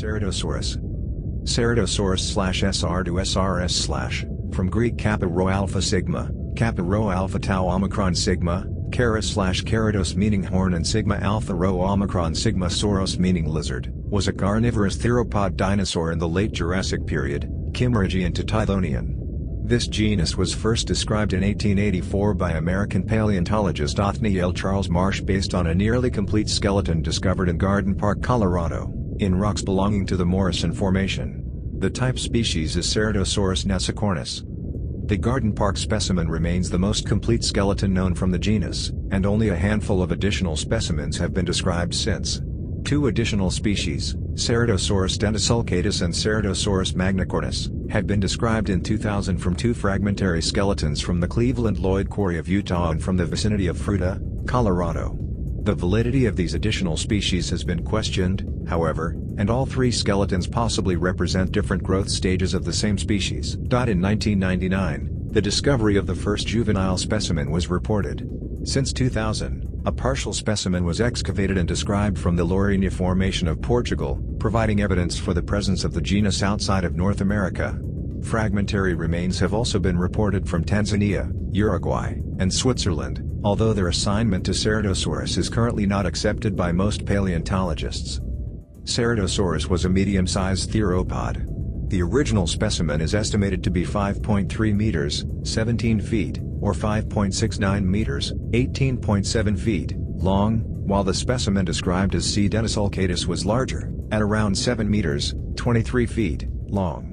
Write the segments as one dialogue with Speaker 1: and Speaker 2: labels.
Speaker 1: Ceratosaurus. Ceratosaurus/SR2SRS/ from Greek Kappa Rho Alpha Sigma, Kappa Rho Alpha Tau Omicron Sigma, Kara/Keratos meaning horn and Sigma Alpha Rho Omicron Sigma Sauros meaning lizard, was a carnivorous theropod dinosaur in the late Jurassic period, Kimmeridgian to Tithonian. This genus was first described in 1884 by American paleontologist Othniel Charles Marsh based on a nearly complete skeleton discovered in Garden Park, Colorado, in rocks belonging to the Morrison Formation. The type species is Ceratosaurus nasicornis. The Garden Park specimen remains the most complete skeleton known from the genus, and only a handful of additional specimens have been described since. Two additional species, Ceratosaurus dentasulcatus and Ceratosaurus magnicornis, had been described in 2000 from two fragmentary skeletons from the Cleveland Lloyd Quarry of Utah and from the vicinity of Fruita, Colorado. The validity of these additional species has been questioned, however, and all three skeletons possibly represent different growth stages of the same species. In 1999, the discovery of the first juvenile specimen was reported. Since 2000, a partial specimen was excavated and described from the Lourinhã Formation of Portugal, providing evidence for the presence of the genus outside of North America. Fragmentary remains have also been reported from Tanzania, Uruguay, and Switzerland, although their assignment to Ceratosaurus is currently not accepted by most paleontologists. Ceratosaurus was a medium-sized theropod. The original specimen is estimated to be 5.3 meters, 17 feet, or 5.69 meters, 18.7 feet, long, while the specimen described as C. dentasulcatus was larger, at around 7 meters, 23 feet, long.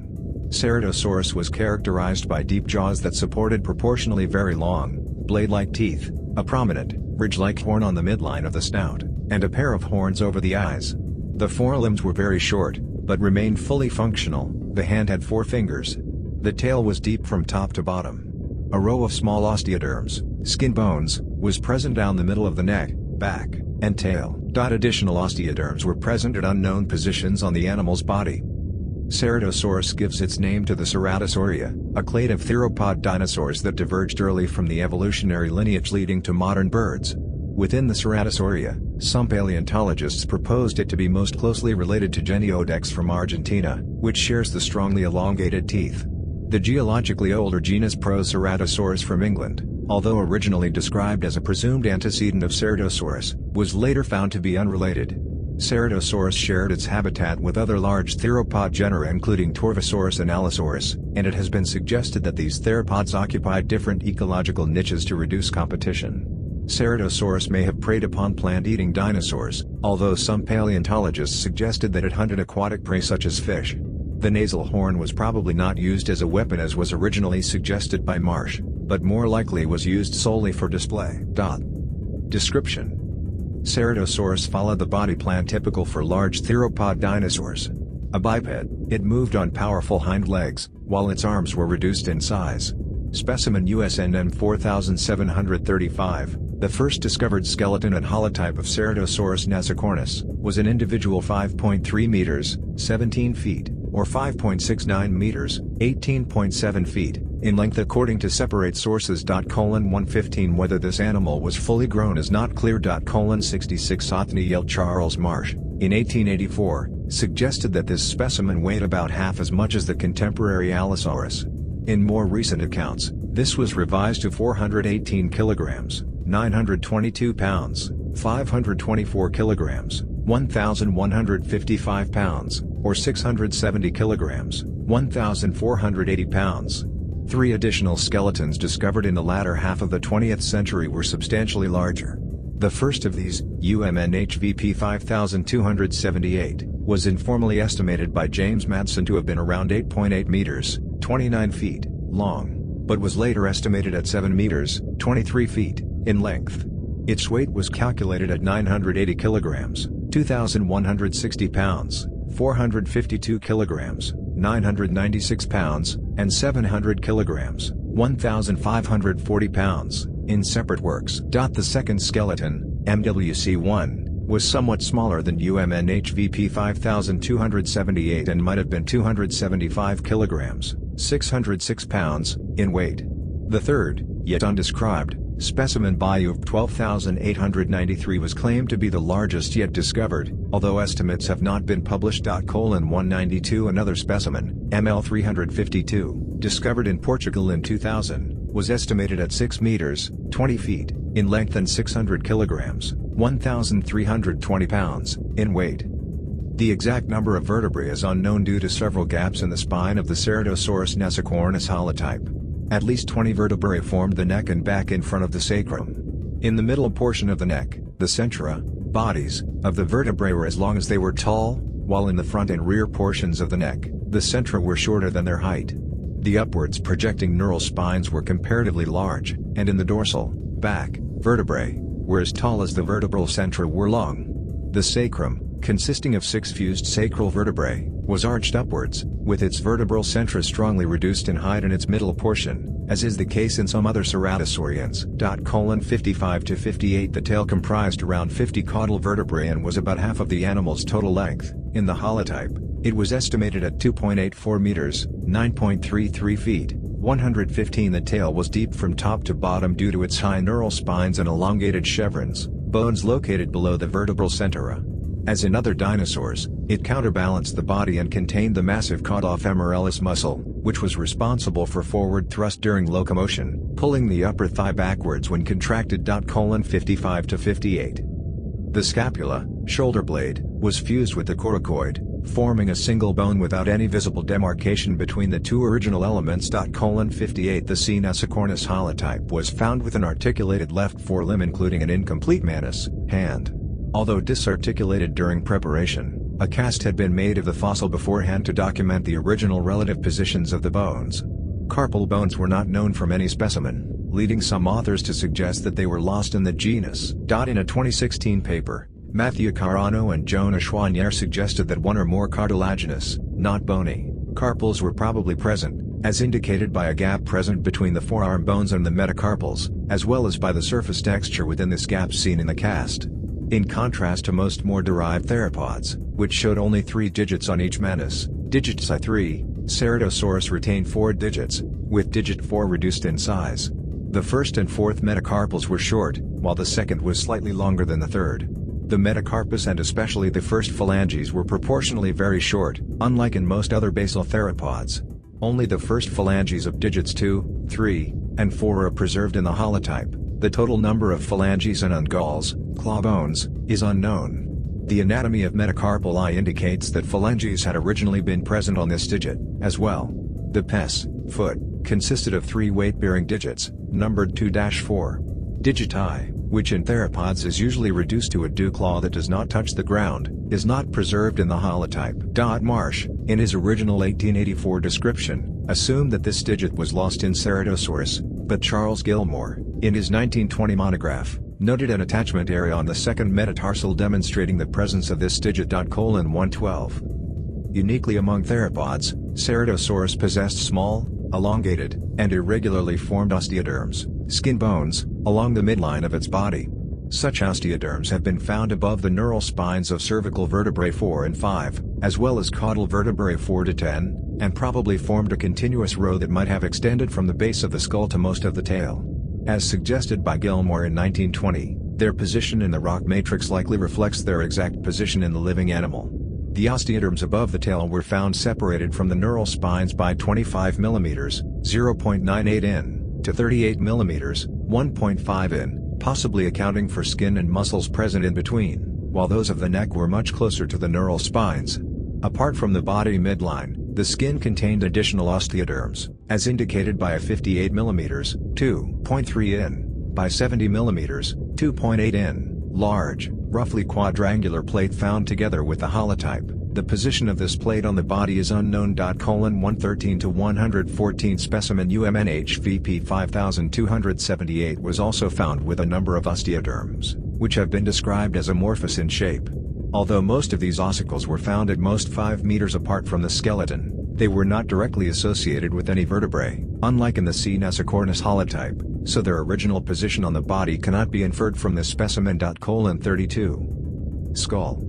Speaker 1: Ceratosaurus was characterized by deep jaws that supported proportionally very long, blade-like teeth, a prominent, ridge-like horn on the midline of the snout, and a pair of horns over the eyes. The forelimbs were very short, but remained fully functional. The hand had 4 fingers. The tail was deep from top to bottom. A row of small osteoderms, skin bones, was present down the middle of the neck, back, and tail. Additional osteoderms were present at unknown positions on the animal's body. Ceratosaurus gives its name to the Ceratosauria, a clade of theropod dinosaurs that diverged early from the evolutionary lineage leading to modern birds. Within the Ceratosauria, some paleontologists proposed it to be most closely related to Geniodex from Argentina, which shares the strongly elongated teeth. The geologically older genus Proceratosaurus from England, although originally described as a presumed antecedent of Ceratosaurus, was later found to be unrelated. Ceratosaurus shared its habitat with other large theropod genera including Torvosaurus and Allosaurus, and it has been suggested that these theropods occupied different ecological niches to reduce competition. Ceratosaurus may have preyed upon plant-eating dinosaurs, although some paleontologists suggested that it hunted aquatic prey such as fish. The nasal horn was probably not used as a weapon as was originally suggested by Marsh, but more likely was used solely for display. Description: Ceratosaurus followed the body plan typical for large theropod dinosaurs. A biped, it moved on powerful hind legs, while its arms were reduced in size. Specimen USNM 4735, the first discovered skeleton and holotype of Ceratosaurus nasicornis, was an individual 5.3 meters, 17 feet, or 5.69 meters, 18.7 feet, in length according to separate sources. 115 Whether this animal was fully grown is not clear. 66 Othniel Charles Marsh, in 1884, suggested that this specimen weighed about half as much as the contemporary Allosaurus. In more recent accounts, this was revised to 418 kilograms, 922 pounds, 524 kilograms, 1,155 pounds, or 670 kilograms, 1,480 pounds. 3 additional skeletons discovered in the latter half of the 20th century were substantially larger. The first of these, UMNHVP 5278, was informally estimated by James Madsen to have been around 8.8 meters, 29 feet, long, but was later estimated at 7 meters, 23 feet, in length. Its weight was calculated at 980 kilograms, 2,160 pounds, 452 kilograms, 996 pounds, and 700 kilograms, 1,540 pounds, in separate works. The second skeleton, MWC1, was somewhat smaller than UMNHVP 5278 and might have been 275 kilograms, 606 pounds, in weight. The third, yet undescribed, Specimen Bayou of 12,893 was claimed to be the largest yet discovered, although estimates have not been published. 192 Another specimen, ML352, discovered in Portugal in 2000, was estimated at 6 meters, 20 feet, in length and 600 kilograms, 1,320 pounds, in weight. The exact number of vertebrae is unknown due to several gaps in the spine of the Ceratosaurus nesicornis holotype. At least 20 vertebrae formed the neck and back in front of the sacrum. In the middle portion of the neck, the centra, bodies, of the vertebrae were as long as they were tall, while in the front and rear portions of the neck, the centra were shorter than their height. The upwards projecting neural spines were comparatively large, and in the dorsal, back, vertebrae, were as tall as the vertebral centra were long. The sacrum, consisting of 6 fused sacral vertebrae, was arched upwards, with its vertebral centra strongly reduced in height in its middle portion, as is the case in some other ceratosaurians. 55 to 58 The tail comprised around 50 caudal vertebrae and was about half of the animal's total length. In the holotype, it was estimated at 2.84 meters, 9.33 feet, 115. The tail was deep from top to bottom due to its high neural spines and elongated chevrons, bones located below the vertebral centra. As in other dinosaurs, it counterbalanced the body and contained the massive caudofemoralis muscle, which was responsible for forward thrust during locomotion, pulling the upper thigh backwards when contracted. 55 to 58. The scapula, shoulder blade, was fused with the coracoid, forming a single bone without any visible demarcation between the two original elements. 58 The C. nesicornis holotype was found with an articulated left forelimb including an incomplete manus, hand. Although disarticulated during preparation, a cast had been made of the fossil beforehand to document the original relative positions of the bones. Carpal bones were not known from any specimen, leading some authors to suggest that they were lost in the genus. In a 2016 paper, Matthew Carano and Jonah Chouanier suggested that one or more cartilaginous, not bony, carpals were probably present, as indicated by a gap present between the forearm bones and the metacarpals, as well as by the surface texture within this gap seen in the cast. In contrast to most more derived theropods, which showed only 3 digits on each manus, digit I3, Ceratosaurus retained 4 digits, with digit 4 reduced in size. The first and fourth metacarpals were short, while the second was slightly longer than the third. The metacarpus and especially the first phalanges were proportionally very short, unlike in most other basal theropods. Only the first phalanges of digits 2, 3, and 4 are preserved in the holotype. The total number of phalanges and ungulls, claw bones, is unknown. The anatomy of metacarpal eye indicates that phalanges had originally been present on this digit, as well. The pes, foot, consisted of 3 weight-bearing digits, numbered 2-4. Digit I, which in theropods is usually reduced to a dew claw that does not touch the ground, is not preserved in the holotype. Marsh, in his original 1884 description, assumed that this digit was lost in Ceratosaurus, but Charles Gilmore, in his 1920 monograph, noted an attachment area on the second metatarsal demonstrating the presence of this digit. 112. Uniquely among theropods, Ceratosaurus possessed small, elongated, and irregularly formed osteoderms, skin bones, along the midline of its body. Such osteoderms have been found above the neural spines of cervical vertebrae 4 and 5, as well as caudal vertebrae 4 to 10, and probably formed a continuous row that might have extended from the base of the skull to most of the tail. As suggested by Gilmore in 1920, their position in the rock matrix likely reflects their exact position in the living animal. The osteoderms above the tail were found separated from the neural spines by 25 mm, 0.98 in, to 38 mm, 1.5 in, possibly accounting for skin and muscles present in between, while those of the neck were much closer to the neural spines. Apart from the body midline, the skin contained additional osteoderms, as indicated by a 58 mm, 2.3 in, by 70 mm, 2.8 in, large, roughly quadrangular plate found together with the holotype. The position of this plate on the body is unknown. 113 to 114 Specimen UMNHVP 5278 was also found with a number of osteoderms, which have been described as amorphous in shape. Although most of these ossicles were found at most 5 meters apart from the skeleton, they were not directly associated with any vertebrae, unlike in the C. nesicornis holotype, so their original position on the body cannot be inferred from the specimen. 32. Skull.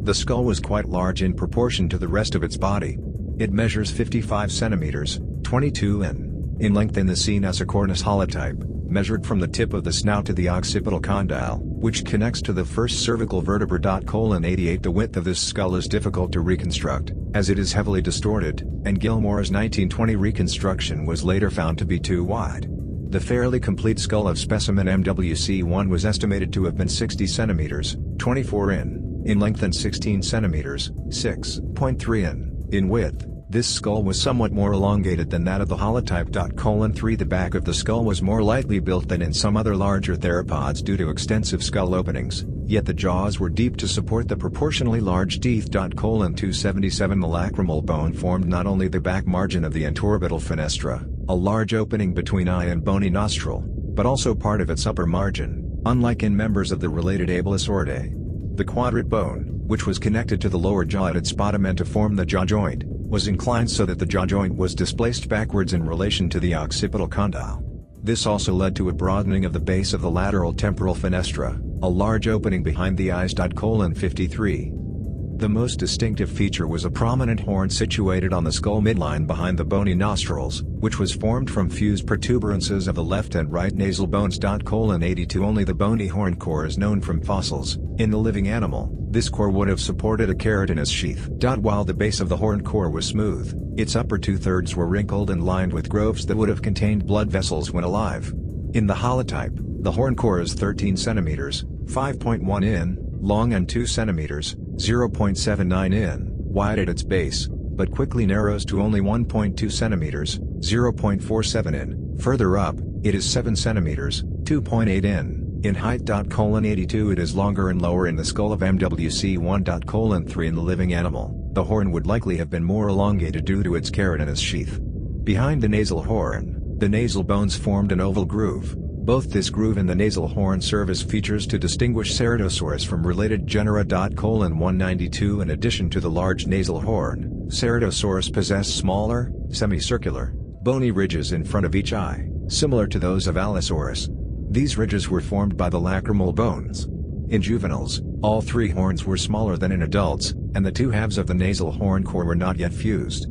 Speaker 1: The skull was quite large in proportion to the rest of its body. It measures 55 centimeters, 22 in length in the C. nesicornis holotype, measured from the tip of the snout to the occipital condyle, which connects to the first cervical vertebra. 88 The width of this skull is difficult to reconstruct, as it is heavily distorted, and Gilmore's 1920 reconstruction was later found to be too wide. The fairly complete skull of specimen MWC1 was estimated to have been 60 cm, 24 in length and 16 cm, 6.3 in width. This skull was somewhat more elongated than that of the holotype. 3 The back of the skull was more lightly built than in some other larger theropods due to extensive skull openings, yet the jaws were deep to support the proportionally large teeth. 277 The lacrimal bone formed not only the back margin of the anteorbital fenestra, a large opening between eye and bony nostril, but also part of its upper margin, unlike in members of the related Abelisauridae. The quadrate bone, which was connected to the lower jaw at its bottom and to form the jaw joint, was inclined so that the jaw joint was displaced backwards in relation to the occipital condyle. This also led to a broadening of the base of the lateral temporal fenestra, a large opening behind the eyes. 53. The most distinctive feature was a prominent horn situated on the skull midline behind the bony nostrils, which was formed from fused protuberances of the left and right nasal bones. 82 Only the bony horn core is known from fossils. In the living animal, this core would have supported a keratinous sheath. While the base of the horn core was smooth, its upper two-thirds were wrinkled and lined with grooves that would have contained blood vessels when alive. In the holotype, the horn core is 13 cm, 5.1 in, long and 2 cm, 0.79 in, wide at its base, but quickly narrows to only 1.2 cm, 0.47 in. Further up, it is 7 cm, 2.8 in height. 82 It is longer and lower in the skull of MWC1. 3 In the living animal, the horn would likely have been more elongated due to its keratinous sheath. Behind the nasal horn, the nasal bones formed an oval groove. Both this groove and the nasal horn serve as features to distinguish Ceradosaurus from related genera. 192 In addition to the large nasal horn, Ceratosaurus possessed smaller, semicircular, bony ridges in front of each eye, similar to those of Allosaurus. These ridges were formed by the lacrimal bones. In juveniles, all three horns were smaller than in adults, and the two halves of the nasal horn core were not yet fused.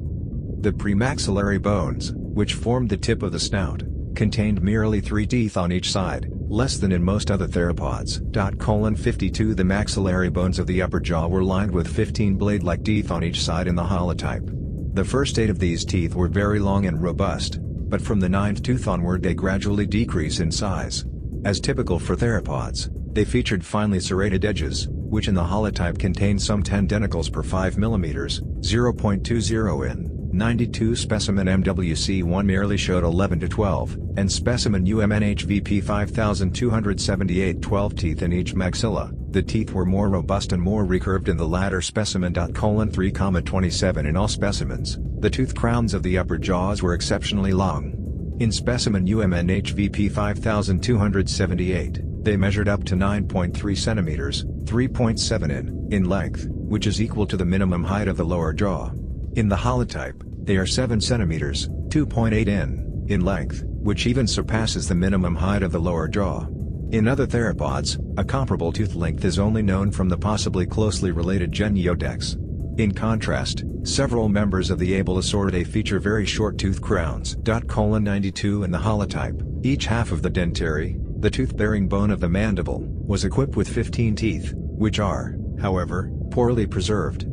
Speaker 1: The premaxillary bones, which formed the tip of the snout, contained merely 3 teeth on each side, less than in most other theropods. 52 The maxillary bones of the upper jaw were lined with 15 blade-like teeth on each side in the holotype. The first 8 of these teeth were very long and robust, but from the 9th tooth onward they gradually decrease in size. As typical for theropods, they featured finely serrated edges, which in the holotype contained some 10 denticles per 5 mm, 0.20 in. 92 Specimen MWC1 merely showed 11 to 12, and specimen UMNHVP 5278 12 teeth in each maxilla. The teeth were more robust and more recurved in the latter specimen. 3,27 In all specimens, the tooth crowns of the upper jaws were exceptionally long. In specimen UMNHVP 5278, they measured up to 9.3 cm, 3.7 in length, which is equal to the minimum height of the lower jaw. In the holotype, they are 7 cm, 2.8 in length, which even surpasses the minimum height of the lower jaw. In other theropods, a comparable tooth length is only known from the possibly closely related Geniodex. In contrast, several members of the Abelisauridae feature very short tooth crowns. 92 In the holotype, each half of the dentary, the tooth-bearing bone of the mandible, was equipped with 15 teeth, which are, however, poorly preserved.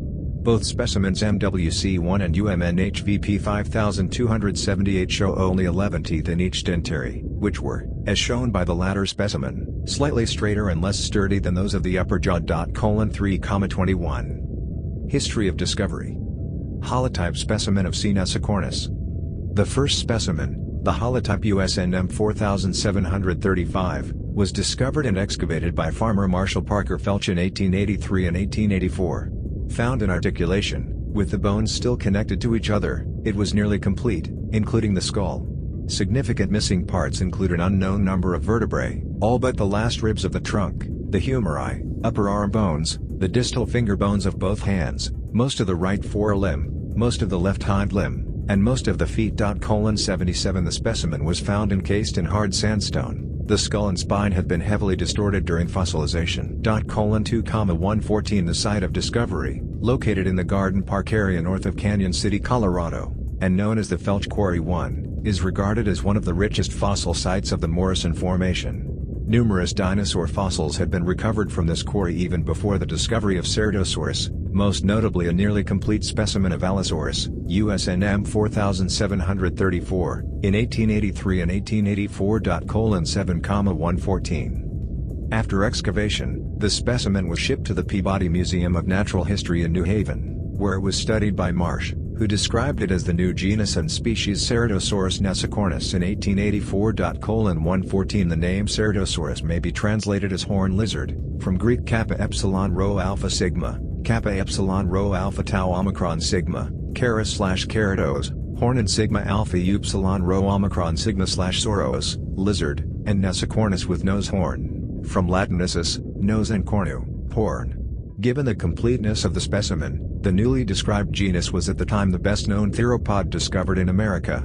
Speaker 1: Both specimens MWC1 and UMNHVP 5278 show only 11 teeth in each dentary, which were, as shown by the latter specimen, slightly straighter and less sturdy than those of the upper jaw. 3,21 History of discovery. Holotype specimen of Cenesicornis. The first specimen, the holotype USNM 4735, was discovered and excavated by farmer Marshall Parker Felch in 1883 and 1884. Found in articulation, with the bones still connected to each other, it was nearly complete, including the skull. Significant missing parts include an unknown number of vertebrae, all but the last ribs of the trunk, the humeri, upper arm bones, the distal finger bones of both hands, most of the right forelimb, most of the left hind limb, and most of the feet. 77 The specimen was found encased in hard sandstone. The skull and spine had been heavily distorted during fossilization. 2,114 The site of discovery, located in the Garden Park area north of Canyon City, Colorado, and known as the Felch Quarry 1, is regarded as one of the richest fossil sites of the Morrison Formation. Numerous dinosaur fossils had been recovered from this quarry even before the discovery of Ceradosaurus, most notably a nearly complete specimen of Allosaurus, USNM 4734, in 1883 and 1884. Colon 7,114. After excavation, the specimen was shipped to the Peabody Museum of Natural History in New Haven, where it was studied by Marsh, who described it as the new genus and species Ceratosaurus nesicornis in 1884. Colon 114. The name Ceradosaurus may be translated as horn lizard, from Greek kappa epsilon rho alpha sigma, kappa epsilon rho alpha tau omicron sigma, kara/keratos, horn and sigma alpha upsilon rho omicron sigma /sauros, lizard, and nesicornis with nose horn, from Latin nisus, nose and cornu, horn. Given the completeness of the specimen, the newly described genus was at the time the best-known theropod discovered in America.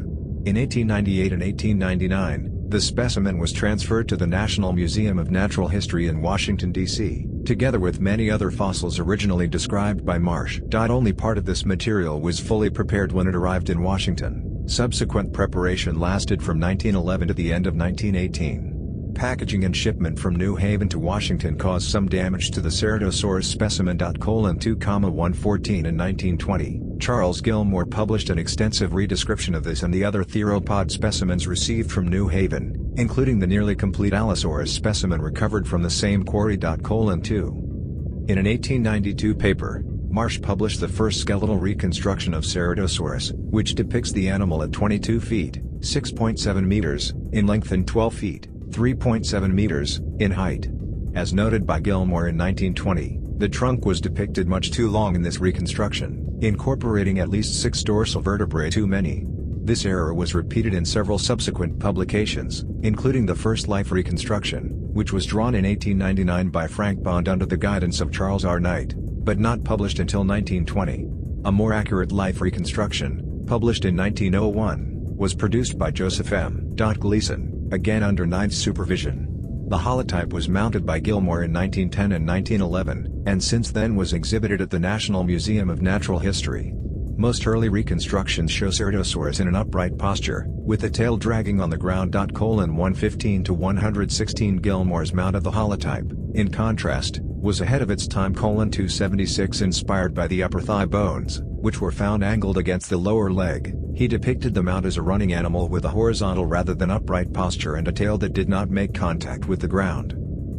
Speaker 1: In 1898 and 1899, the specimen was transferred to the National Museum of Natural History in Washington, D.C., together with many other fossils originally described by Marsh. Only part of this material was fully prepared when it arrived in Washington. Subsequent preparation lasted from 1911 to the end of 1918. Packaging and shipment from New Haven to Washington caused some damage to the Ceradosaurus specimen. Colon 2,114. In 1920, Charles Gilmore published an extensive redescription of this and the other theropod specimens received from New Haven, including the nearly complete Allosaurus specimen recovered from the same quarry. Colon 2. In an 1892 paper, Marsh published the first skeletal reconstruction of Ceradosaurus, which depicts the animal at 22 feet, 6.7 meters, in length and 12 feet, 3.7 meters, in height. As noted by Gilmore in 1920, the trunk was depicted much too long in this reconstruction, incorporating at least 6 dorsal vertebrae too many. This error was repeated in several subsequent publications, including the first life reconstruction, which was drawn in 1899 by Frank Bond under the guidance of Charles R. Knight, but not published until 1920. A more accurate life reconstruction, published in 1901, was produced by Joseph M. Gleason, again under Knight's supervision. The holotype was mounted by Gilmore in 1910 and 1911, and since then was exhibited at the National Museum of Natural History. Most early reconstructions show Ceradosaurus in an upright posture, with the tail dragging on the ground. Colon 115 to 116. Gilmore's mount of the holotype, in contrast, was ahead of its time. Colon 276. Inspired by the upper thigh bones, which were found angled against the lower leg, he depicted the mount as a running animal with a horizontal rather than upright posture and a tail that did not make contact with the ground.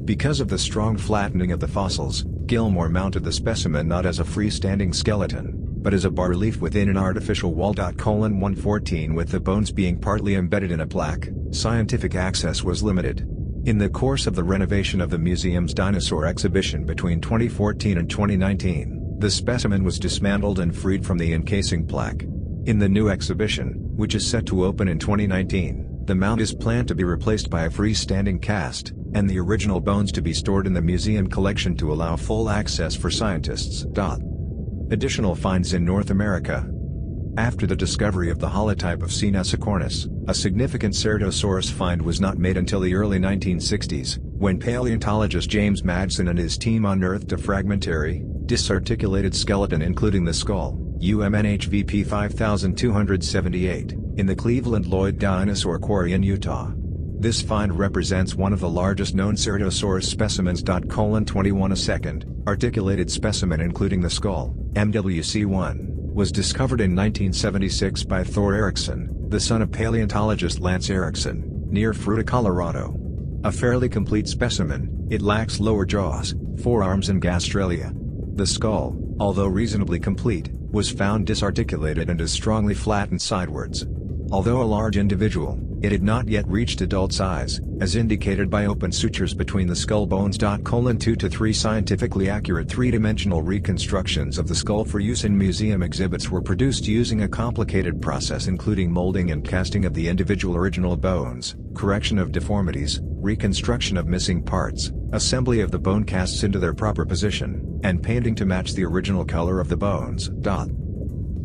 Speaker 1: Because of the strong flattening of the fossils, Gilmore mounted the specimen not as a freestanding skeleton, but as a bas-relief within an artificial wall. Colon 114. With the bones being partly embedded in a plaque, scientific access was limited. In the course of the renovation of the museum's dinosaur exhibition between 2014 and 2019, the specimen was dismantled and freed from the encasing plaque. In the new exhibition, which is set to open in 2019, the mount is planned to be replaced by a freestanding cast, and the original bones to be stored in the museum collection to allow full access for scientists. Additional finds in North America. After the discovery of the holotype of C. nesicornis, a significant Ceradosaurus find was not made until the early 1960s, when paleontologist James Madsen and his team unearthed a fragmentary, disarticulated skeleton including the skull, UMNHVP 5278, in the Cleveland Lloyd Dinosaur Quarry in Utah. This find represents one of the largest known Ceratosaurus specimens. Colon 21. A second, articulated specimen including the skull, MWC1, was discovered in 1976 by Thor Eriksson, the son of paleontologist Lance Eriksson, near Fruita, Colorado. A fairly complete specimen, it lacks lower jaws, forearms and gastralia. The skull, although reasonably complete, was found disarticulated and is strongly flattened sidewards. Although a large individual, it had not yet reached adult size, as indicated by open sutures between the skull bones. 2 to 3 scientifically accurate three-dimensional reconstructions of the skull for use in museum exhibits were produced using a complicated process including molding and casting of the individual original bones, correction of deformities, reconstruction of missing parts, assembly of the bone casts into their proper position, and painting to match the original color of the bones.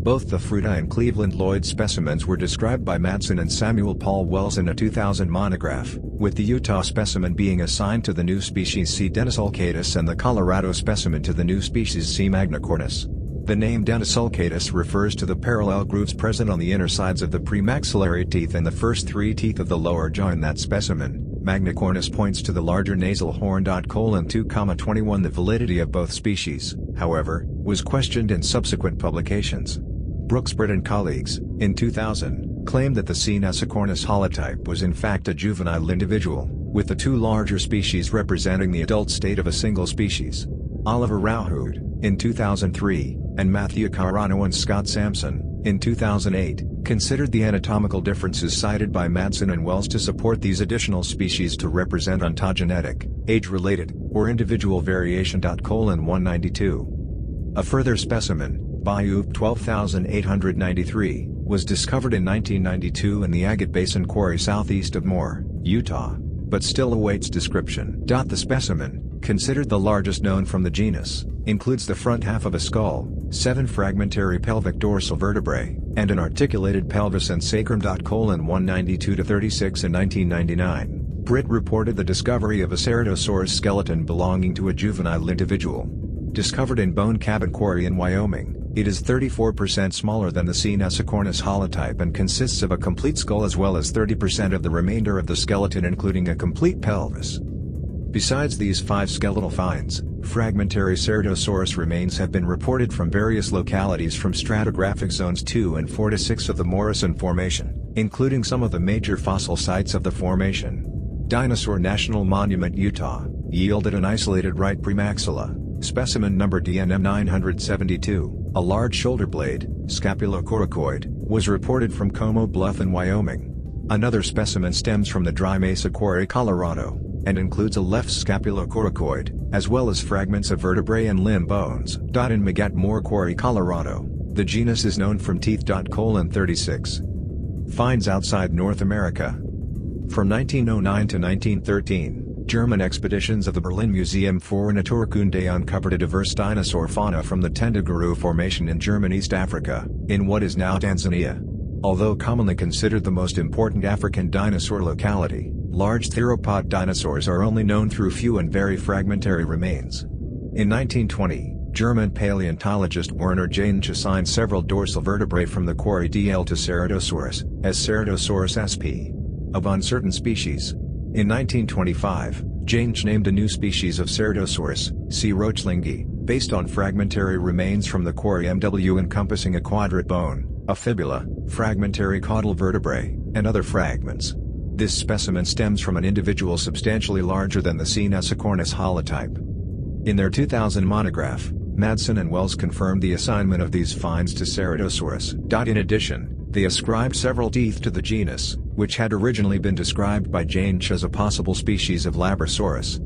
Speaker 1: Both the Fruita and Cleveland Lloyd specimens were described by Madsen and Samuel Paul Wells in a 2000 monograph, with the Utah specimen being assigned to the new species C. denisulcatus and the Colorado specimen to the new species C. magnicornis. The name Dentasulcatus refers to the parallel grooves present on the inner sides of the premaxillary teeth and the first three teeth of the lower jaw in that specimen. Magnicornis points to the larger nasal horn. Colon 2,21 The validity of both species, however, was questioned in subsequent publications. Brooksbritt and colleagues, in 2000, claimed that the Ceratosaurus holotype was in fact a juvenile individual, with the two larger species representing the adult state of a single species. Oliver Rauhood, in 2003, and Matthew Carano and Scott Sampson, in 2008, considered the anatomical differences cited by Madsen and Wells to support these additional species to represent ontogenetic, age-related, or individual variation. Colon 192. A further specimen, Bayou 12893, was discovered in 1992 in the Agate Basin Quarry southeast of Moore, Utah, but still awaits description. The specimen, considered the largest known from the genus, includes the front half of a skull, 7 fragmentary pelvic dorsal vertebrae, and an articulated pelvis and sacrum. Colon 192-36 In 1999, Britt reported the discovery of a Ceradosaurus skeleton belonging to a juvenile individual. Discovered in Bone Cabin Quarry in Wyoming, it is 34% smaller than the Ceratosaurus holotype and consists of a complete skull as well as 30% of the remainder of the skeleton including a complete pelvis. Besides these 5 skeletal finds, fragmentary Ceradosaurus remains have been reported from various localities from stratigraphic zones 2 and 4 to 6 of the Morrison Formation, including some of the major fossil sites of the formation. Dinosaur National Monument, Utah, yielded an isolated right premaxilla, specimen number DNM 972, a large shoulder blade, scapulocoracoid, was reported from Como Bluff in Wyoming. Another specimen stems from the Dry Mesa Quarry, Colorado, and includes a left scapulocoracoid, as well as fragments of vertebrae and limb bones. In Magat Moore Quarry, Colorado, the genus is known from teeth. Colon 36. Finds outside North America. From 1909 to 1913, German expeditions of the Berlin Museum für Naturkunde uncovered a diverse dinosaur fauna from the Tendaguru Formation in German East Africa, in what is now Tanzania. Although commonly considered the most important African dinosaur locality, large theropod dinosaurs are only known through few and very fragmentary remains. In 1920, German paleontologist Werner Jansch assigned several dorsal vertebrae from the quarry DL to Ceradosaurus, as Ceradosaurus sp. of uncertain species. In 1925, Jansch named a new species of Ceradosaurus, C. rochlingi, based on fragmentary remains from the quarry MW encompassing a quadrate bone, a fibula, fragmentary caudal vertebrae, and other fragments. This specimen stems from an individual substantially larger than the Ceratosaurus holotype. In their 2000 monograph, Madsen and Wells confirmed the assignment of these finds to Ceradosaurus. In addition, they ascribed several teeth to the genus, which had originally been described by Jansch as a possible species of Labrasaurus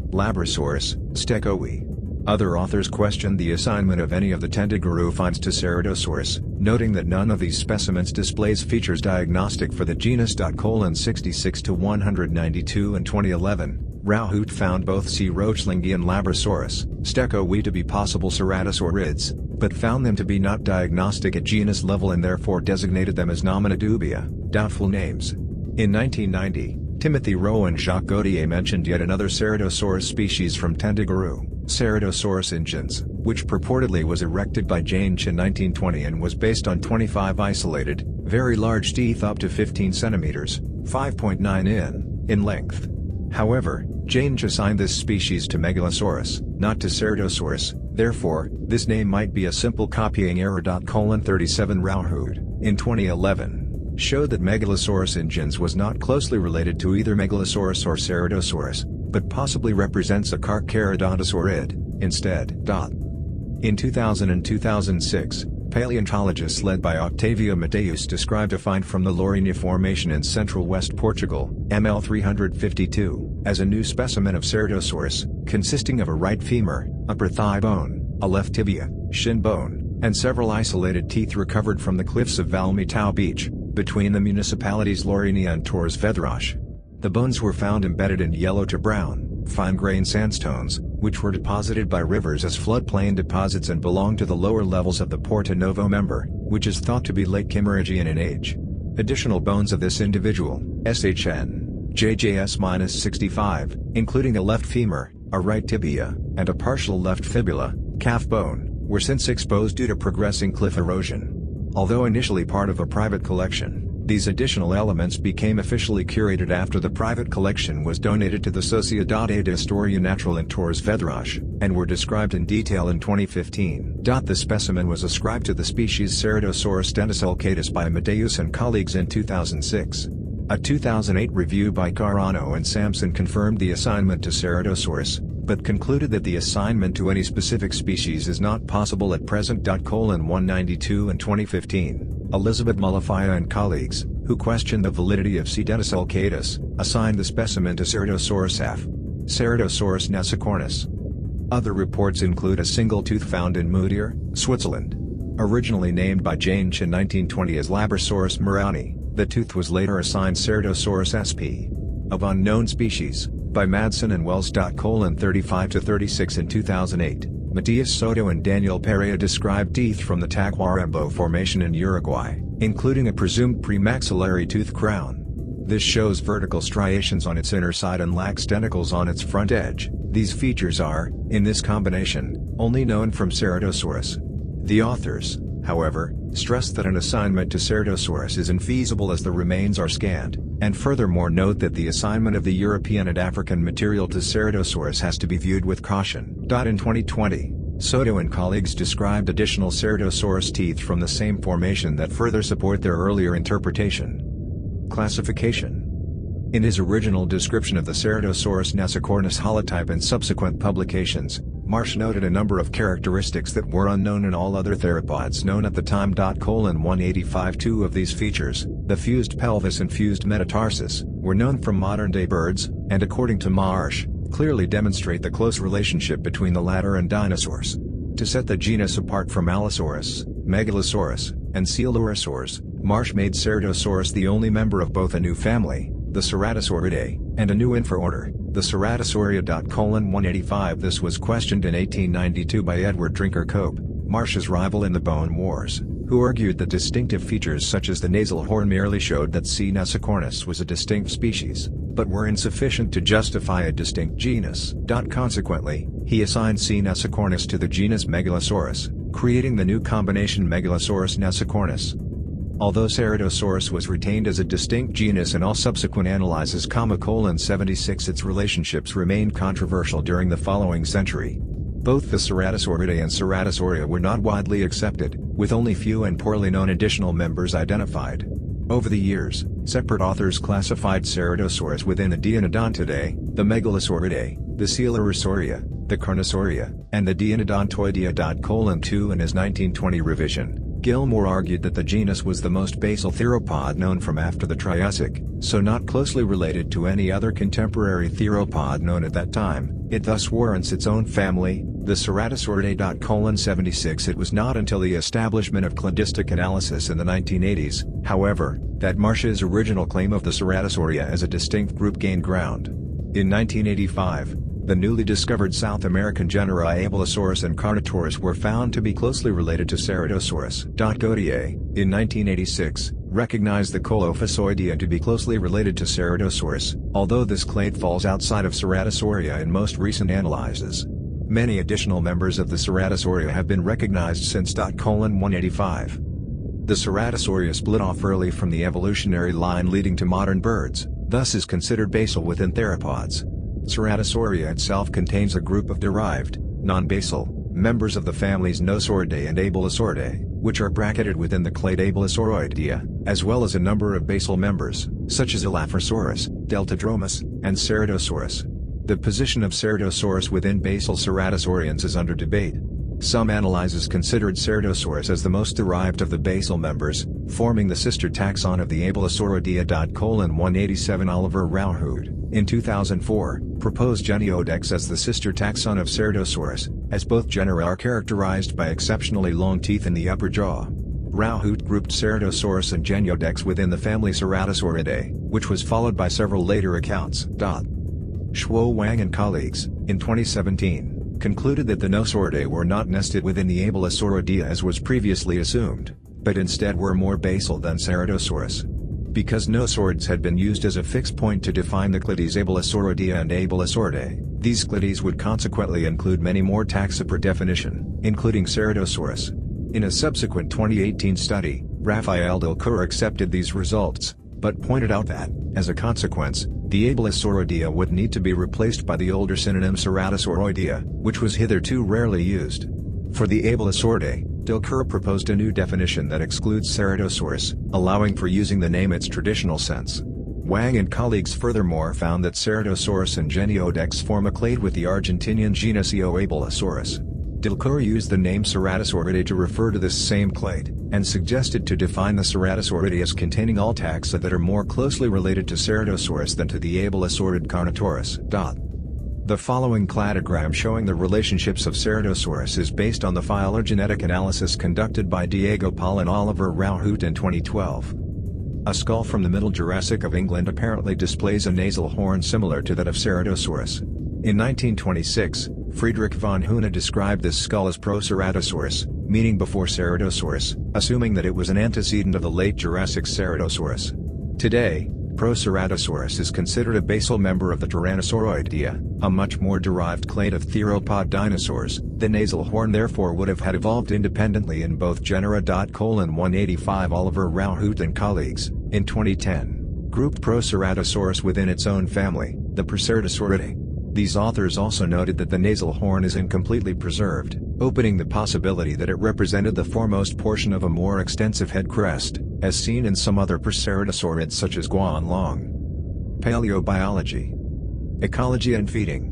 Speaker 1: stekowi. Other authors questioned the assignment of any of the Tendaguru finds to Ceradosaurus, noting that none of these specimens displays features diagnostic for the genus. 66 to 192 In 2011, Rauhoot found both C. rochlingi and Labrasaurus stekowi to be possible ceratosaurids, but found them to be not diagnostic at genus level and therefore designated them as nomina dubia, doubtful names. In 1990, Timothy Rowe and Jacques Gautier mentioned yet another Ceratosaurus species from Tendaguru, Ceratosaurus ingens, which purportedly was erected by Jansch in 1920 and was based on 25 isolated, very large teeth up to 15 centimeters, 5.9 in length. However, Jansch assigned this species to Megalosaurus, not to Ceratosaurus, therefore, this name might be a simple copying error. 37 Rauhood, in 2011, showed that Megalosaurus ingens was not closely related to either Megalosaurus or Ceradosaurus, but possibly represents a Carcharodontosaurid, instead. In 2000 and 2006, paleontologists led by Octavio Mateus described a find from the Lourinhã Formation in central West Portugal, ML 352, as a new specimen of Ceradosaurus, consisting of a right femur, upper thigh bone, a left tibia, shin bone, and several isolated teeth recovered from the cliffs of Valmitau Beach, between the municipalities Lourinhã and Torres Vedras. The bones were found embedded in yellow to brown, fine-grained sandstones, which were deposited by rivers as floodplain deposits and belong to the lower levels of the Porto Novo member, which is thought to be late Kimmeridgian in age. Additional bones of this individual, SHN, JJS-65, including a left femur, a right tibia, and a partial left fibula, calf bone, were since exposed due to progressing cliff erosion. Although initially part of a private collection, these additional elements became officially curated after the private collection was donated to the Sociedade de Historia Natural in Torres Vedras, and were described in detail in 2015. The specimen was ascribed to the species Ceratosaurus DINOSAURS by Mateus and colleagues in 2006. A 2008 review by Carano and Sampson confirmed the assignment to Ceradosaurus, but concluded that the assignment to any specific species is not possible at present. 192 in 2015. Elizabeth Mullafia and colleagues, who questioned the validity of C. dinosaurus, assigned the specimen to Ceratosaurus f. Ceradosaurus nasicornis. Other reports include a single tooth found in Moutier, Switzerland. Originally named by Jansch in 1920 as Labrasaurus morani, the tooth was later assigned Ceratosaurus sp. Of unknown species, by Madsen and Wells. 35-36 in 2008. Matias Soto and Daniel Perea described teeth from the Tacuarembó Formation in Uruguay, including a presumed premaxillary tooth crown. This shows vertical striations on its inner side and lacks denticles on its front edge. These features are, in this combination, only known from Ceradosaurus. The authors, however, stress that an assignment to Ceradosaurus is infeasible as the remains are scant, and furthermore note that the assignment of the European and African material to Ceradosaurus has to be viewed with caution. In 2020, Soto and colleagues described additional Ceratosaurus teeth from the same formation that further support their earlier interpretation. Classification. In his original description of the Ceradosaurus nasicornis holotype and subsequent publications, Marsh noted a number of characteristics that were unknown in all other theropods known at the time. 185 Two of these features, the fused pelvis and fused metatarsus, were known from modern-day birds, and according to Marsh, clearly demonstrate the close relationship between the latter and dinosaurs. To set the genus apart from Allosaurus, Megalosaurus, and Coelurosaurs, Marsh made Ceratosaurus the only member of both a new family, the Ceratosauridae, and a new infraorder, the Ceratosauria. 185 This was questioned in 1892 by Edward Drinker Cope, Marsh's rival in the Bone Wars, who argued that distinctive features such as the nasal horn merely showed that C. nasicornis was a distinct species, but were insufficient to justify a distinct genus. Consequently, he assigned C. nasicornis to the genus Megalosaurus, creating the new combination Megalosaurus nasicornis. Although Ceradosaurus was retained as a distinct genus in all subsequent analyses, Colon76, its relationships remained controversial during the following century. Both the Ceratosauridae and Ceratosauria were not widely accepted, with only few and poorly known additional members identified. Over the years, separate authors classified Ceradosaurus within the Deinodontidae, the Megalosauridae, the Coelurosauria, the Carnosauria, and the Deinodontoidea. 2 In his 1920 revision, Gilmore argued that the genus was the most basal theropod known from after the Triassic, so not closely related to any other contemporary theropod known at that time. It thus warrants its own family, the Ceratosauridae. 76 It was not until the establishment of cladistic analysis in the 1980s, however, that Marsh's original claim of the Ceratosauria as a distinct group gained ground. In 1985, the newly discovered South American genera Abelisaurus and Carnotaurus were found to be closely related to Ceradosaurus. Gautier, in 1986, recognized the Colophacoidea to be closely related to Ceradosaurus, although this clade falls outside of Ceratosauria in most recent analyses. Many additional members of the Ceratosauria have been recognized since. 185. The Ceratosauria split off early from the evolutionary line leading to modern birds, thus is considered basal within theropods. Ceratosauria itself contains a group of derived, non-basal, members of the families Nosauridae and Abelisauridae, which are bracketed within the clade Abelisauroidea, as well as a number of basal members, such as Elaphrosaurus, Deltadromus, and Ceradosaurus. The position of Ceradosaurus within basal Ceratosaurians is under debate. Some analyses considered Ceradosaurus as the most derived of the basal members, forming the sister taxon of the Abelisauroidea. 187 Oliver Rauhood, in 2004, proposed Geniodex as the sister taxon of Ceradosaurus, as both genera are characterized by exceptionally long teeth in the upper jaw. Rauhood grouped Ceratosaurus and Geniodex within the family Ceratosauridae, which was followed by several later accounts. Shuo Wang and colleagues, in 2017, concluded that the Nosauridae were not nested within the Abelisauroidea as was previously assumed, but instead were more basal than Ceradosaurus. Because no swords had been used as a fixed point to define the clades Abelisauridae and Abelisauridae, these clades would consequently include many more taxa per definition, including Ceradosaurus. In a subsequent 2018 study, Raphael Delcourt accepted these results, but pointed out that, as a consequence, the Abelisauridae would need to be replaced by the older synonym Ceratosauroidea, which was hitherto rarely used. For the Abelisauridae, Delcourt proposed a new definition that excludes Ceratosaurus, allowing for using the name its traditional sense. Wang and colleagues furthermore found that Ceratosaurus and Geniodex form a clade with the Argentinian genus Abelisaurus. Delcourt used the name Ceratosauridae to refer to this same clade, and suggested to define the Ceratosauridae as containing all taxa that are more closely related to Ceratosaurus than to the Abelisaurid Carnotaurus. The following cladogram showing the relationships of Ceratosaurus is based on the phylogenetic analysis conducted by Diego Paul and Oliver Rauhout in 2012. A skull from the Middle Jurassic of England apparently displays a nasal horn similar to that of Ceratosaurus. In 1926, Friedrich von Huene described this skull as Proceratosaurus, meaning before Ceradosaurus, assuming that it was an antecedent of the late Jurassic Ceradosaurus. Today, Proceratosaurus is considered a basal member of the Tyrannosauroidea, a much more derived clade of theropod dinosaurs. The nasal horn therefore would have had evolved independently in both genera. Colon 185 Oliver Rauhout and colleagues, in 2010, grouped Proceratosaurus within its own family, the Proceratosauridae. These authors also noted that the nasal horn is incompletely preserved, opening the possibility that it represented the foremost portion of a more extensive head crest, as seen in some other Proceratosaurids such as Guanlong. Paleobiology, Ecology and Feeding.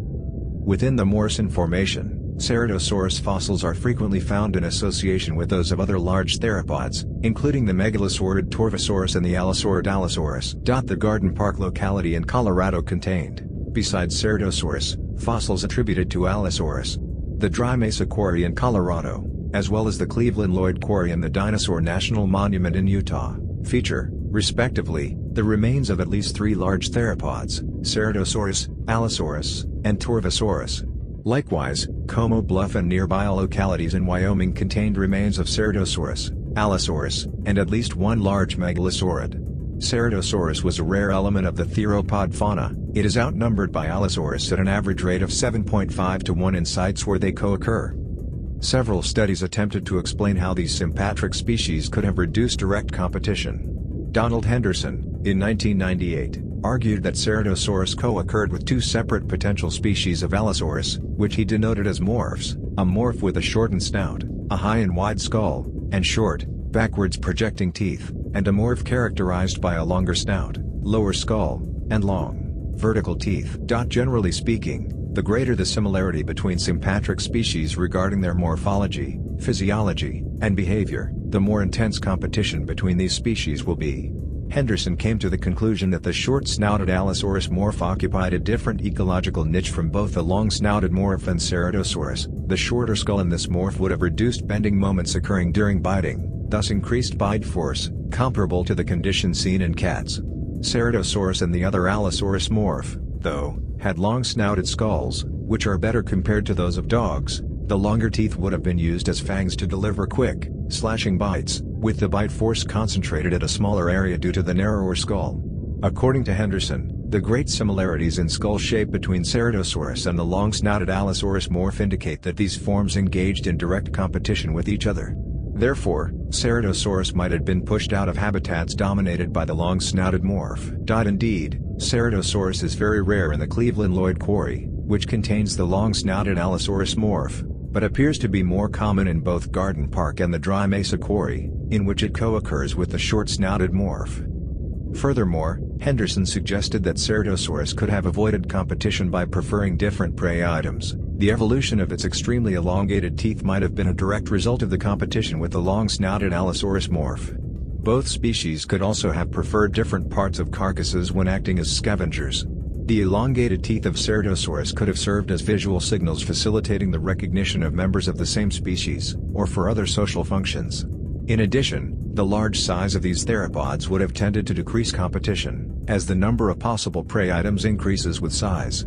Speaker 1: Within the Morrison Formation, Ceradosaurus fossils are frequently found in association with those of other large theropods, including the megalosaurid Torvosaurus and the Allosaurus Allosaurus. The Garden Park locality in Colorado contained, besides Ceradosaurus, fossils attributed to Allosaurus. The Dry Mesa Quarry in Colorado, as well as the Cleveland Lloyd Quarry and the Dinosaur National Monument in Utah, feature, respectively, the remains of at least 3 large theropods, Ceratosaurus, Allosaurus, and Torvosaurus. Likewise, Como Bluff and nearby localities in Wyoming contained remains of Ceratosaurus, Allosaurus, and at least 1 large megalosaurid. Ceradosaurus was a rare element of the theropod fauna. It is outnumbered by Allosaurus at an average rate of 7.5 to 1 in sites where they co-occur. Several studies attempted to explain how these sympatric species could have reduced direct competition. Donald Henderson, in 1998, argued that Ceratosaurus co-occurred with 2 separate potential species of Allosaurus, which he denoted as morphs, a morph with a shortened snout, a high and wide skull, and short, backwards projecting teeth, and a morph characterized by a longer snout, lower skull, and long, vertical teeth. Generally speaking, the greater the similarity between sympatric species regarding their morphology, physiology, and behavior, the more intense competition between these species will be. Henderson came to the conclusion that the short-snouted Allosaurus morph occupied a different ecological niche from both the long-snouted morph and Ceratosaurus. The shorter skull in this morph would have reduced bending moments occurring during biting, thus increased bite force, comparable to the condition seen in cats. Ceratosaurus and the other Allosaurus morph, though, had long-snouted skulls, which are better compared to those of dogs. The longer teeth would have been used as fangs to deliver quick, slashing bites, with the bite force concentrated at a smaller area due to the narrower skull. According to Henderson, the great similarities in skull shape between Ceratosaurus and the long-snouted Allosaurus morph indicate that these forms engaged in direct competition with each other. Therefore, Ceratosaurus might have been pushed out of habitats dominated by the long-snouted morph. Indeed, Ceratosaurus is very rare in the Cleveland Lloyd Quarry, which contains the long-snouted Allosaurus morph, but appears to be more common in both Garden Park and the Dry Mesa Quarry, in which it co-occurs with the short-snouted morph. Furthermore, Henderson suggested that Ceratosaurus could have avoided competition by preferring different prey items. The evolution of its extremely elongated teeth might have been a direct result of the competition with the long-snouted Allosaurus morph. Both species could also have preferred different parts of carcasses when acting as scavengers. The elongated teeth of Ceratosaurus could have served as visual signals facilitating the recognition of members of the same species, or for other social functions. In addition, the large size of these theropods would have tended to decrease competition, as the number of possible prey items increases with size.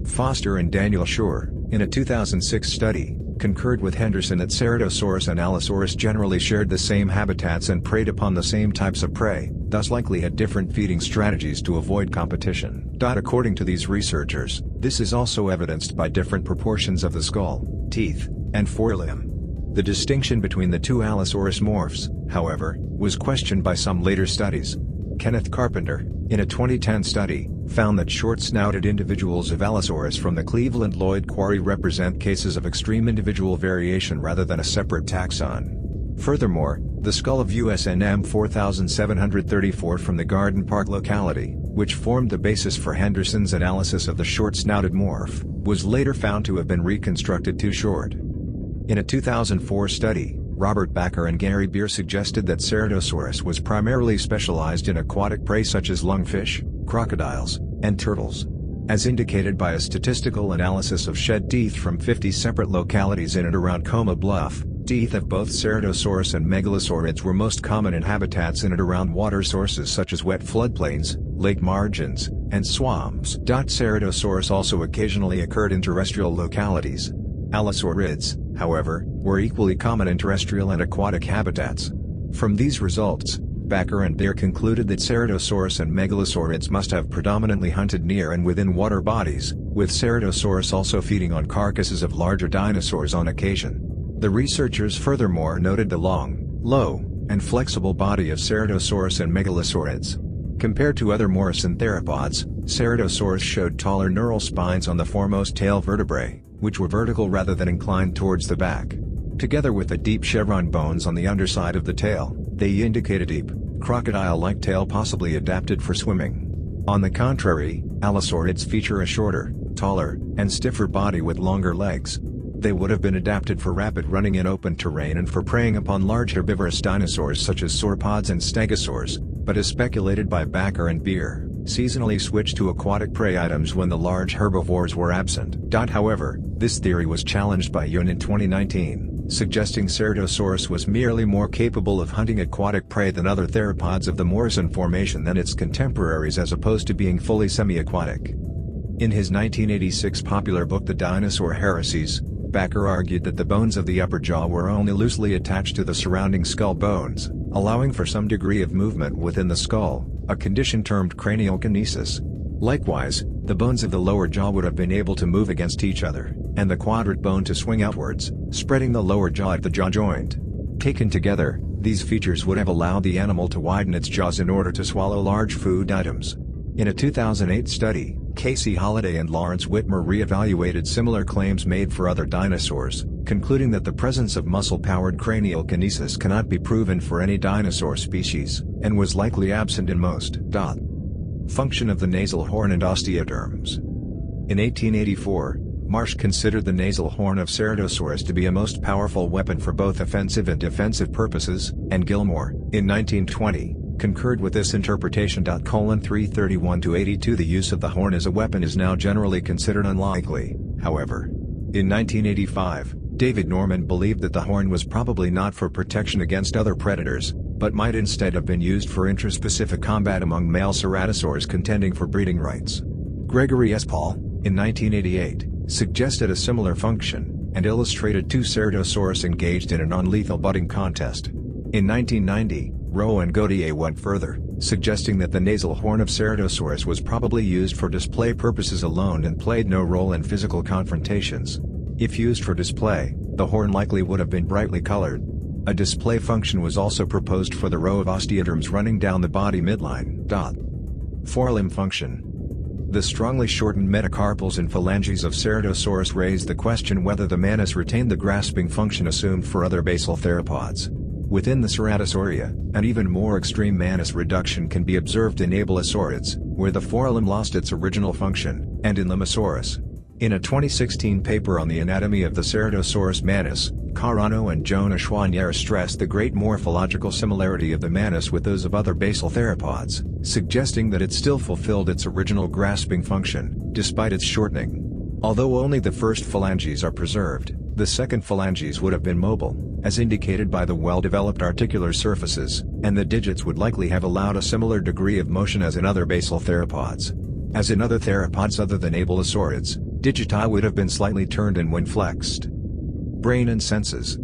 Speaker 1: Foster and Daniel Shore, in a 2006 study, concurred with Henderson that Ceratosaurus and Allosaurus generally shared the same habitats and preyed upon the same types of prey, thus likely had different feeding strategies to avoid competition. According to these researchers, this is also evidenced by different proportions of the skull, teeth, and forelimb. The distinction between the two Allosaurus morphs, however, was questioned by some later studies. Kenneth Carpenter, in a 2010 study, found that short-snouted individuals of Allosaurus from the Cleveland Lloyd Quarry represent cases of extreme individual variation rather than a separate taxon. Furthermore, the skull of USNM 4734 from the Garden Park locality, which formed the basis for Henderson's analysis of the short-snouted morph, was later found to have been reconstructed too short. In a 2004 study, Robert Backer and Gary Beer suggested that Ceradosaurus was primarily specialized in aquatic prey such as lungfish, crocodiles, and turtles. As indicated by a statistical analysis of shed teeth from 50 separate localities in and around Coma Bluff, teeth of both Ceratosaurus and Megalosaurids were most common in habitats in and around water sources such as wet floodplains, lake margins, and swamps. Ceratosaurus also occasionally occurred in terrestrial localities. Allosaurids, however, were equally common in terrestrial and aquatic habitats. From these results, Backer and Beer concluded that Ceratosaurus and Megalosaurids must have predominantly hunted near and within water bodies, with Ceratosaurus also feeding on carcasses of larger dinosaurs on occasion. The researchers furthermore noted the long, low, and flexible body of Ceratosaurus and Megalosaurids. Compared to other Morrison theropods, Ceratosaurus showed taller neural spines on the foremost tail vertebrae, which were vertical rather than inclined towards the back. Together with the deep chevron bones on the underside of the tail, they indicate a deep, crocodile-like tail possibly adapted for swimming. On the contrary, Allosaurids feature a shorter, taller, and stiffer body with longer legs. They would have been adapted for rapid running in open terrain and for preying upon large herbivorous dinosaurs such as sauropods and stegosaurs, but as speculated by Backer and Beer, seasonally switched to aquatic prey items when the large herbivores were absent. However, this theory was challenged by Yun in 2019, suggesting Ceratosaurus was merely more capable of hunting aquatic prey than other theropods of the Morrison formation than its contemporaries as opposed to being fully semi-aquatic. In his 1986 popular book The Dinosaur Heresies, Backer argued that the bones of the upper jaw were only loosely attached to the surrounding skull bones, allowing for some degree of movement within the skull, a condition termed craniokinesis. Likewise, the bones of the lower jaw would have been able to move against each other, and the quadrate bone to swing outwards, spreading the lower jaw at the jaw joint. Taken together, these features would have allowed the animal to widen its jaws in order to swallow large food items. In a 2008 study, Casey Holliday and Lawrence Whitmer re-evaluated similar claims made for other dinosaurs, concluding that the presence of muscle-powered craniokinesis cannot be proven for any dinosaur species, and was likely absent in most. Function of the nasal horn and osteoderms. In 1884, Marsh considered the nasal horn of Ceratosaurus to be a most powerful weapon for both offensive and defensive purposes, and Gilmore, in 1920, concurred with this interpretation. 331-82 The use of the horn as a weapon is now generally considered unlikely, however. In 1985, David Norman believed that the horn was probably not for protection against other predators, but might instead have been used for intraspecific combat among male ceratosaurs contending for breeding rights. Gregory S. Paul, in 1988, suggested a similar function, and illustrated two Ceratosaurus engaged in a non-lethal butting contest. In 1990, Rowe and Gautier went further, suggesting that the nasal horn of Ceratosaurus was probably used for display purposes alone and played no role in physical confrontations. If used for display, the horn likely would have been brightly colored. A display function was also proposed for the row of osteoderms running down the body midline. Forelimb function. The strongly shortened metacarpals and phalanges of Ceratosaurus raised the question whether the manus retained the grasping function assumed for other basal theropods. Within the Ceratosauria, an even more extreme manus reduction can be observed in Abelisaurids, where the forelimb lost its original function, and in Limosaurus. In a 2016 paper on the anatomy of the Ceratosaurus manus, Carano and Jonah Chouanière stressed the great morphological similarity of the manus with those of other basal theropods, suggesting that it still fulfilled its original grasping function, despite its shortening. Although only the first phalanges are preserved, the second phalanges would have been mobile, as indicated by the well-developed articular surfaces, and the digits would likely have allowed a similar degree of motion as in other basal theropods. As in other theropods other than Abelisaurids, digiti would have been slightly turned in when flexed. Brain and senses.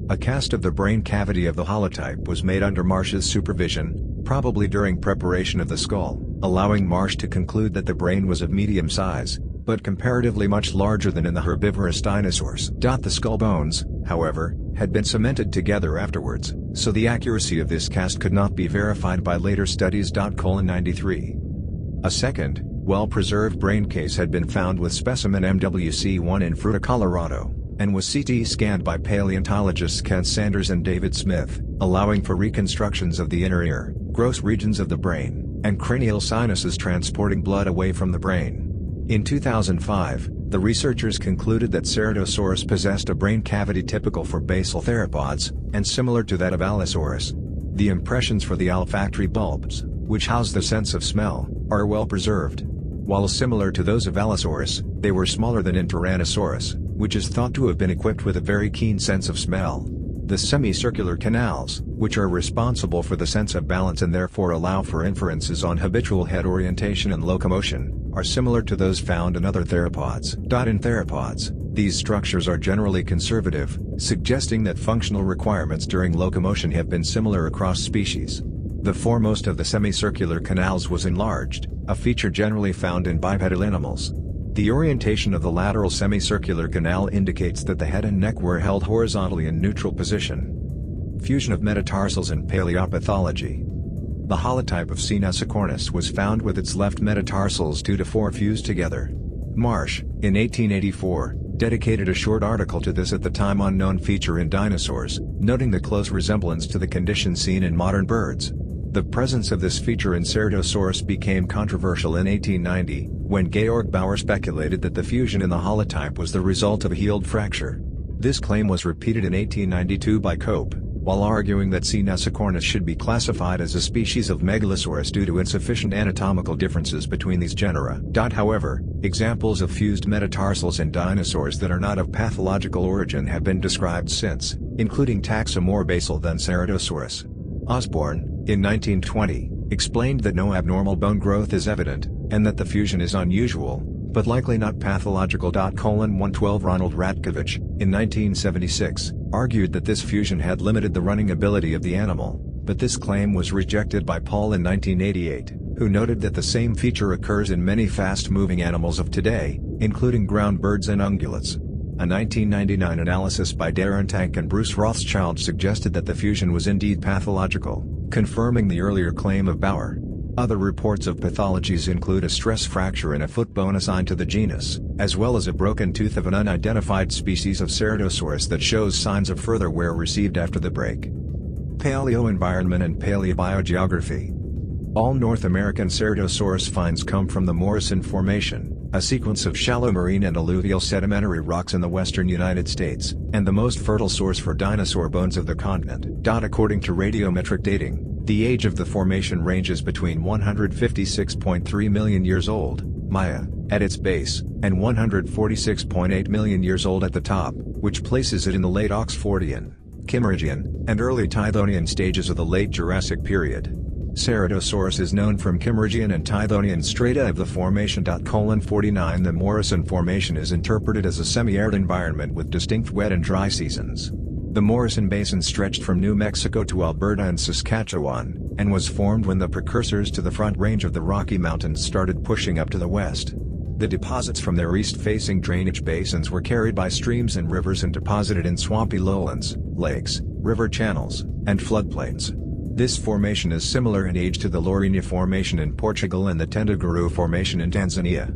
Speaker 1: A cast of the brain cavity of the holotype was made under Marsh's supervision, probably during preparation of the skull, allowing Marsh to conclude that the brain was of medium size, but comparatively much larger than in the herbivorous dinosaurs. The skull bones, however, had been cemented together afterwards, so the accuracy of this cast could not be verified by later studies. Colon93. A second, well-preserved brain case had been found with specimen MWC1 in Fruita, Colorado, and was CT scanned by paleontologists Kent Sanders and David Smith, allowing for reconstructions of the inner ear, gross regions of the brain, and cranial sinuses transporting blood away from the brain. In 2005, the researchers concluded that Ceradosaurus possessed a brain cavity typical for basal theropods, and similar to that of Allosaurus. The impressions for the olfactory bulbs, which house the sense of smell, are well preserved. While similar to those of Allosaurus, they were smaller than in Tyrannosaurus, which is thought to have been equipped with a very keen sense of smell. The semicircular canals, which are responsible for the sense of balance and therefore allow for inferences on habitual head orientation and locomotion, are similar to those found in other theropods. In theropods, these structures are generally conservative, suggesting that functional requirements during locomotion have been similar across species. The foremost of the semicircular canals was enlarged, a feature generally found in bipedal animals. The orientation of the lateral semicircular canal indicates that the head and neck were held horizontally in neutral position. Fusion of metatarsals in paleopathology. The holotype of Ceratosaurus was found with its left metatarsals 2 to 4 fused together. Marsh, in 1884, dedicated a short article to this at the time unknown feature in dinosaurs, noting the close resemblance to the condition seen in modern birds. The presence of this feature in Ceradosaurus became controversial in 1890, when Georg Bauer speculated that the fusion in the holotype was the result of a healed fracture. This claim was repeated in 1892 by Cope, while arguing that Ceratosaurus should be classified as a species of Megalosaurus due to insufficient anatomical differences between these genera. However, examples of fused metatarsals in dinosaurs that are not of pathological origin have been described since, including taxa more basal than Ceradosaurus. Osborne, in 1920, explained that no abnormal bone growth is evident, and that the fusion is unusual, but likely not pathological. 112 Ronald Ratkovich, in 1976, argued that this fusion had limited the running ability of the animal, but this claim was rejected by Paul in 1988, who noted that the same feature occurs in many fast-moving animals of today, including ground birds and ungulates. A 1999 analysis by Darren Tank and Bruce Rothschild suggested that the fusion was indeed pathological, confirming the earlier claim of Bauer. Other reports of pathologies include a stress fracture in a foot bone assigned to the genus, as well as a broken tooth of an unidentified species of Ceradosaurus that shows signs of further wear received after the break. Paleo environment and Paleobiogeography. All North American Ceradosaurus finds come from the Morrison Formation, a sequence of shallow marine and alluvial sedimentary rocks in the western United States, and the most fertile source for dinosaur bones of the continent. According to radiometric dating, the age of the formation ranges between 156.3 million years old, Maya, at its base, and 146.8 million years old at the top, which places it in the late Oxfordian, Kimmeridgian, and early Tithonian stages of the late Jurassic period. Ceradosaurus is known from Kimmeridgian and Tithonian strata of the formation. 49 The Morrison Formation is interpreted as a semi-arid environment with distinct wet and dry seasons. The Morrison Basin stretched from New Mexico to Alberta and Saskatchewan, and was formed when the precursors to the Front Range of the Rocky Mountains started pushing up to the west. The deposits from their east-facing drainage basins were carried by streams and rivers and deposited in swampy lowlands, lakes, river channels, and floodplains. This formation is similar in age to the Lourinhã Formation in Portugal and the Tendaguru Formation in Tanzania.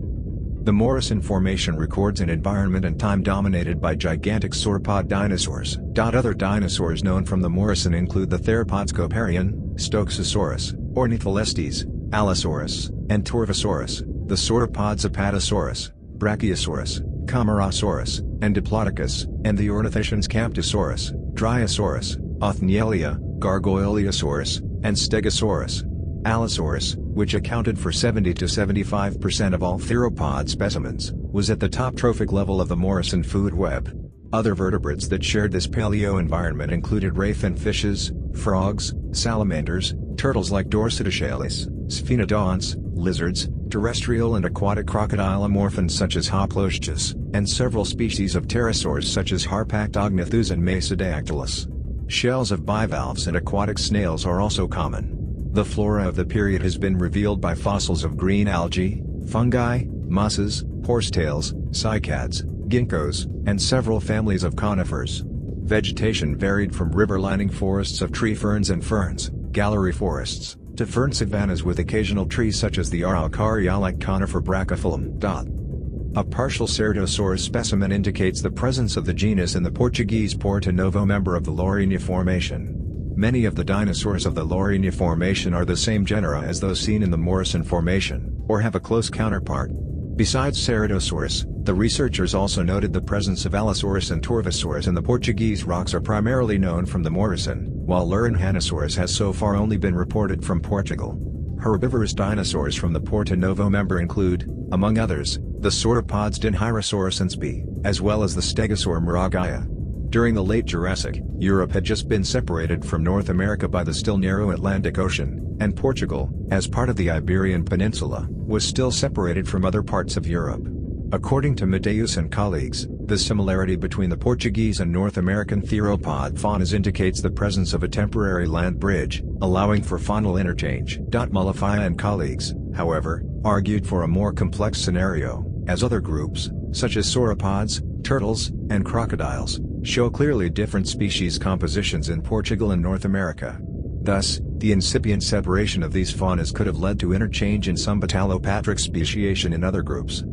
Speaker 1: The Morrison Formation records an environment and time dominated by gigantic sauropod dinosaurs. Other dinosaurs known from the Morrison include the theropods Coparion, Stoxosaurus, Ornitholestes, Allosaurus, and Torvosaurus, the sauropods Apatosaurus, Brachiosaurus, Camarasaurus, and Diplodocus, and the ornithischians Camptosaurus, Dryosaurus, Othnielia, Gargoyleosaurus, and Stegosaurus. Allosaurus, which accounted for 70 to 75% of all theropod specimens, was at the top trophic level of the Morrison food web. Other vertebrates that shared this paleo environment included ray fin fishes, frogs, salamanders, turtles like Dorsodactylus, sphenodonts, lizards, terrestrial and aquatic crocodilomorphans such as Hoploschius, and several species of pterosaurs such as Harpactognathus and Mesodactylus. Shells of bivalves and aquatic snails are also common. The flora of the period has been revealed by fossils of green algae, fungi, mosses, horsetails, cycads, ginkgos, and several families of conifers. Vegetation varied from river-lining forests of tree ferns and ferns, gallery forests, to fern savannas with occasional trees such as the Araucaria-like conifer Brachyphyllum. A partial Ceratosaurus specimen indicates the presence of the genus in the Portuguese Porto Novo member of the Lourinhã Formation. Many of the dinosaurs of the Lourinhã Formation are the same genera as those seen in the Morrison Formation, or have a close counterpart. Besides Ceradosaurus, the researchers also noted the presence of Allosaurus and Torvosaurus in the Portuguese rocks are primarily known from the Morrison, while Lourinhãnosaurus has so far only been reported from Portugal. Herbivorous dinosaurs from the Porto Novo member include, among others, the sauropods Dinhyrosaurus and Spe, as well as the Stegosaur Miragaia. During the late Jurassic, Europe had just been separated from North America by the still narrow Atlantic Ocean, and Portugal, as part of the Iberian Peninsula, was still separated from other parts of Europe. According to Mateus and colleagues, the similarity between the Portuguese and North American theropod faunas indicates the presence of a temporary land bridge, allowing for faunal interchange. Mullafia and colleagues, however, argued for a more complex scenario, as other groups, such as sauropods, turtles, and crocodiles, show clearly different species compositions in Portugal and North America. Thus, the incipient separation of these faunas could have led to interchange in some but allopatric speciation in other groups.